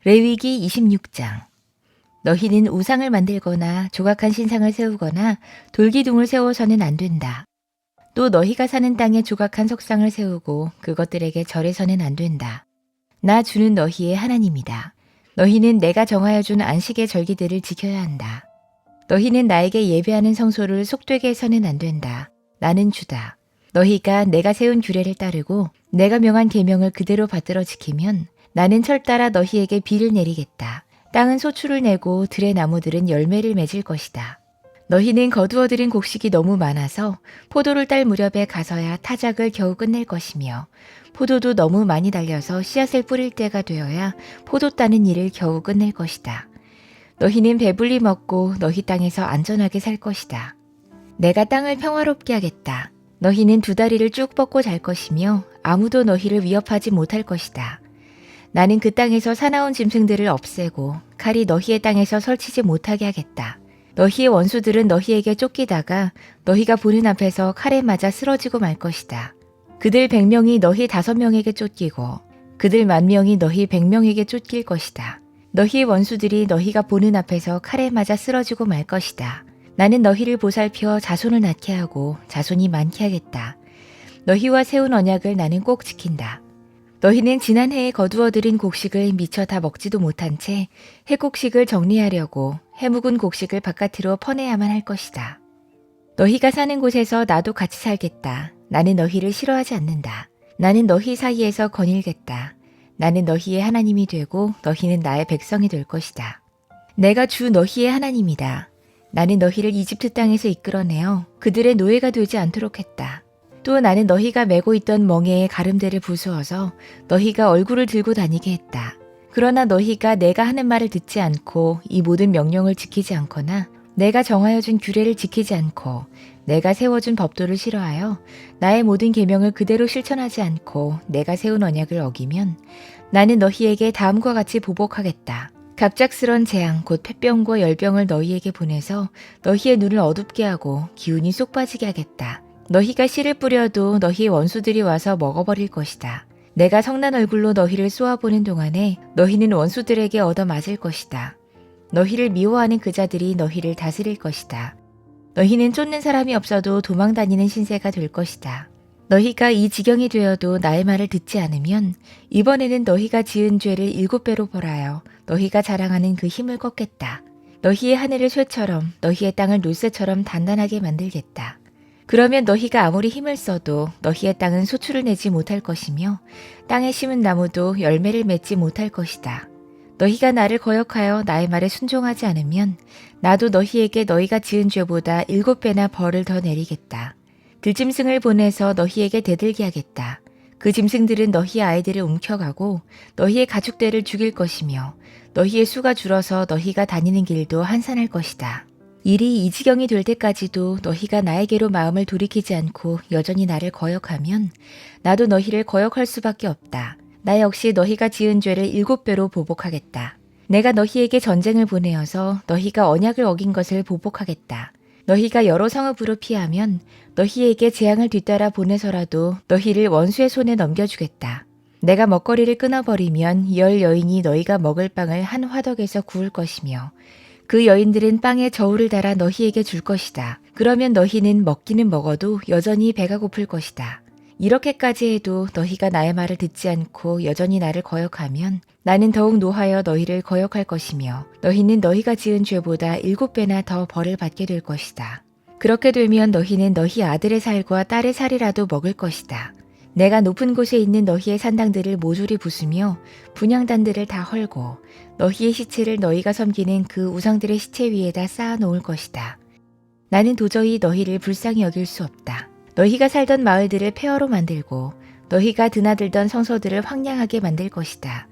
레위기 26장. 너희는 우상을 만들거나 조각한 신상을 세우거나 돌기둥을 세워서는 안 된다. 또 너희가 사는 땅에 조각한 석상을 세우고 그것들에게 절해서는 안 된다. 나 주는 너희의 하나님이다. 너희는 내가 정하여 준 안식의 절기들을 지켜야 한다. 너희는 나에게 예배하는 성소를 속되게 해서는 안 된다. 나는 주다. 너희가 내가 세운 규례를 따르고 내가 명한 계명을 그대로 받들어 지키면 나는 철 따라 너희에게 비를 내리겠다. 땅은 소출을 내고 들의 나무들은 열매를 맺을 것이다. 너희는 거두어들인 곡식이 너무 많아서 포도를 딸 무렵에 가서야 타작을 겨우 끝낼 것이며 포도도 너무 많이 달려서 씨앗을 뿌릴 때가 되어야 포도 따는 일을 겨우 끝낼 것이다. 너희는 배불리 먹고 너희 땅에서 안전하게 살 것이다. 내가 땅을 평화롭게 하겠다. 너희는 두 다리를 쭉 뻗고 잘 것이며 아무도 너희를 위협하지 못할 것이다. 나는 그 땅에서 사나운 짐승들을 없애고 칼이 너희의 땅에서 설치지 못하게 하겠다. 너희의 원수들은 너희에게 쫓기다가 너희가 보는 앞에서 칼에 맞아 쓰러지고 말 것이다. 그들 100명이 너희 5명에게 쫓기고 그들 10,000명이 너희 100명에게 쫓길 것이다. 너희의 원수들이 너희가 보는 앞에서 칼에 맞아 쓰러지고 말 것이다. 나는 너희를 보살펴 자손을 낳게 하고 자손이 많게 하겠다. 너희와 세운 언약을 나는 꼭 지킨다. 너희는 지난해에 거두어들인 곡식을 미처 다 먹지도 못한 채 해곡식을 정리하려고 해묵은 곡식을 바깥으로 퍼내야만 할 것이다. 너희가 사는 곳에서 나도 같이 살겠다. 나는 너희를 싫어하지 않는다. 나는 너희 사이에서 거닐겠다. 나는 너희의 하나님이 되고 너희는 나의 백성이 될 것이다. 내가 주 너희의 하나님이다. 나는 너희를 이집트 땅에서 이끌어내어 그들의 노예가 되지 않도록 했다. 또 나는 너희가 메고 있던 멍에의 가름대를 부수어서 너희가 얼굴을 들고 다니게 했다. 그러나 너희가 내가 하는 말을 듣지 않고 이 모든 명령을 지키지 않거나 내가 정하여 준 규례를 지키지 않고 내가 세워준 법도를 싫어하여 나의 모든 계명을 그대로 실천하지 않고 내가 세운 언약을 어기면 나는 너희에게 다음과 같이 보복하겠다. 갑작스런 재앙 곧 폐병과 열병을 너희에게 보내서 너희의 눈을 어둡게 하고 기운이 쏙 빠지게 하겠다. 너희가 씨를 뿌려도 너희의 원수들이 와서 먹어버릴 것이다. 내가 성난 얼굴로 너희를 쏘아보는 동안에 너희는 원수들에게 얻어맞을 것이다. 너희를 미워하는 그 자들이 너희를 다스릴 것이다. 너희는 쫓는 사람이 없어도 도망다니는 신세가 될 것이다. 너희가 이 지경이 되어도 나의 말을 듣지 않으면 이번에는 너희가 지은 죄를 7배로 벌하여 너희가 자랑하는 그 힘을 꺾겠다. 너희의 하늘을 쇠처럼 너희의 땅을 놀쇠처럼 단단하게 만들겠다. 그러면 너희가 아무리 힘을 써도 너희의 땅은 소출을 내지 못할 것이며 땅에 심은 나무도 열매를 맺지 못할 것이다. 너희가 나를 거역하여 나의 말에 순종하지 않으면 나도 너희에게 너희가 지은 죄보다 7배나 벌을 더 내리겠다. 들짐승을 보내서 너희에게 대들게 하겠다. 그 짐승들은 너희의 아이들을 움켜가고 너희의 가축들을 죽일 것이며 너희의 수가 줄어서 너희가 다니는 길도 한산할 것이다. 일이 이 지경이 될 때까지도 너희가 나에게로 마음을 돌이키지 않고 여전히 나를 거역하면 나도 너희를 거역할 수밖에 없다. 나 역시 너희가 지은 죄를 7배로 보복하겠다. 내가 너희에게 전쟁을 보내어서 너희가 언약을 어긴 것을 보복하겠다. 너희가 여러 성읍으로 피하면 너희에게 재앙을 뒤따라 보내서라도 너희를 원수의 손에 넘겨주겠다. 내가 먹거리를 끊어버리면 10 여인이 너희가 먹을 빵을 한 화덕에서 구울 것이며 그 여인들은 빵에 저울을 달아 너희에게 줄 것이다. 그러면 너희는 먹기는 먹어도 여전히 배가 고플 것이다. 이렇게까지 해도 너희가 나의 말을 듣지 않고 여전히 나를 거역하면 나는 더욱 노하여 너희를 거역할 것이며 너희는 너희가 지은 죄보다 7배나 더 벌을 받게 될 것이다. 그렇게 되면 너희는 너희 아들의 살과 딸의 살이라도 먹을 것이다. 내가 높은 곳에 있는 너희의 산당들을 모조리 부수며 분향단들을 다 헐고 너희의 시체를 너희가 섬기는 그 우상들의 시체 위에다 쌓아 놓을 것이다. 나는 도저히 너희를 불쌍히 여길 수 없다. 너희가 살던 마을들을 폐허로 만들고 너희가 드나들던 성소들을 황량하게 만들 것이다.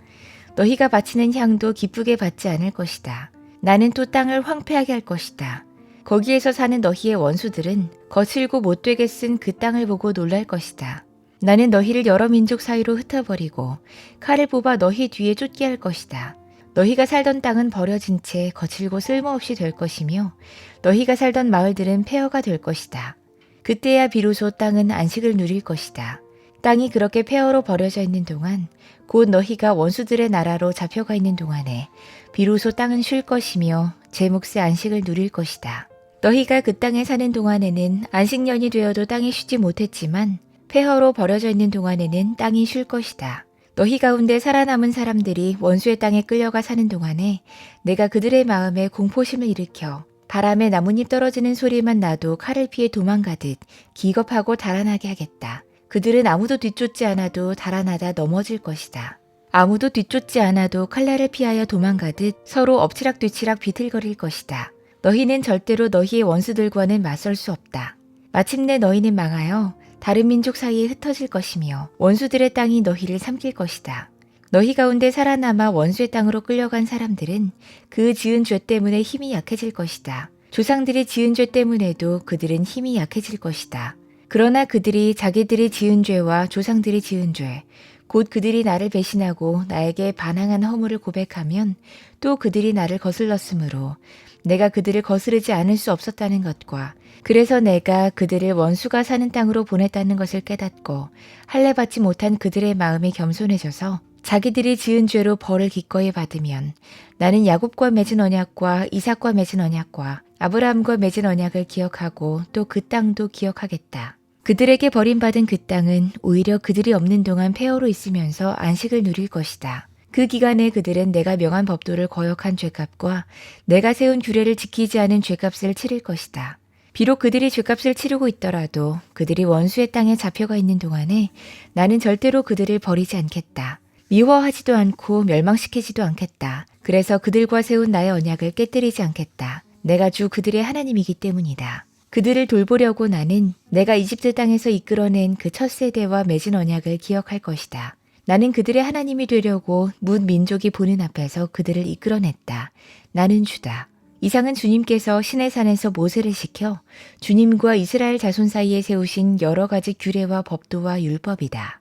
너희가 바치는 향도 기쁘게 받지 않을 것이다. 나는 또 땅을 황폐하게 할 것이다. 거기에서 사는 너희의 원수들은 거칠고 못되게 쓴 그 땅을 보고 놀랄 것이다. 나는 너희를 여러 민족 사이로 흩어버리고 칼을 뽑아 너희 뒤에 쫓게 할 것이다. 너희가 살던 땅은 버려진 채 거칠고 쓸모없이 될 것이며 너희가 살던 마을들은 폐허가 될 것이다. 그때야 비로소 땅은 안식을 누릴 것이다. 땅이 그렇게 폐허로 버려져 있는 동안, 곧 너희가 원수들의 나라로 잡혀가 있는 동안에 비로소 땅은 쉴 것이며 제 몫의 안식을 누릴 것이다. 너희가 그 땅에 사는 동안에는 안식년이 되어도 땅이 쉬지 못했지만 폐허로 버려져 있는 동안에는 땅이 쉴 것이다. 너희 가운데 살아남은 사람들이 원수의 땅에 끌려가 사는 동안에 내가 그들의 마음에 공포심을 일으켜 바람에 나뭇잎 떨어지는 소리만 나도 칼을 피해 도망가듯 기겁하고 달아나게 하겠다. 그들은 아무도 뒤쫓지 않아도 달아나다 넘어질 것이다. 아무도 뒤쫓지 않아도 칼날을 피하여 도망가듯 서로 엎치락뒤치락 비틀거릴 것이다. 너희는 절대로 너희의 원수들과는 맞설 수 없다. 마침내 너희는 망하여 다른 민족 사이에 흩어질 것이며 원수들의 땅이 너희를 삼킬 것이다. 너희 가운데 살아남아 원수의 땅으로 끌려간 사람들은 그 지은 죄 때문에 힘이 약해질 것이다. 조상들이 지은 죄 때문에도 그들은 힘이 약해질 것이다. 그러나 그들이 자기들이 지은 죄와 조상들이 지은 죄, 곧 그들이 나를 배신하고 나에게 반항한 허물을 고백하면 또 그들이 나를 거슬렀으므로 내가 그들을 거스르지 않을 수 없었다는 것과 그래서 내가 그들을 원수가 사는 땅으로 보냈다는 것을 깨닫고 할례받지 못한 그들의 마음이 겸손해져서 자기들이 지은 죄로 벌을 기꺼이 받으면 나는 야곱과 맺은 언약과 이삭과 맺은 언약과 아브라함과 맺은 언약을 기억하고 또 그 땅도 기억하겠다. 그들에게 버림받은 그 땅은 오히려 그들이 없는 동안 폐허로 있으면서 안식을 누릴 것이다. 그 기간에 그들은 내가 명한 법도를 거역한 죄값과 내가 세운 규례를 지키지 않은 죄값을 치를 것이다. 비록 그들이 죄값을 치르고 있더라도 그들이 원수의 땅에 잡혀가 있는 동안에 나는 절대로 그들을 버리지 않겠다. 미워하지도 않고 멸망시키지도 않겠다. 그래서 그들과 세운 나의 언약을 깨뜨리지 않겠다. 내가 주 그들의 하나님이기 때문이다. 그들을 돌보려고 나는 내가 이집트 땅에서 이끌어낸 그 첫 세대와 맺은 언약을 기억할 것이다. 나는 그들의 하나님이 되려고 문 민족이 보는 앞에서 그들을 이끌어냈다. 나는 주다. 이상은 주님께서 시내산에서 모세를 시켜 주님과 이스라엘 자손 사이에 세우신 여러 가지 규례와 법도와 율법이다.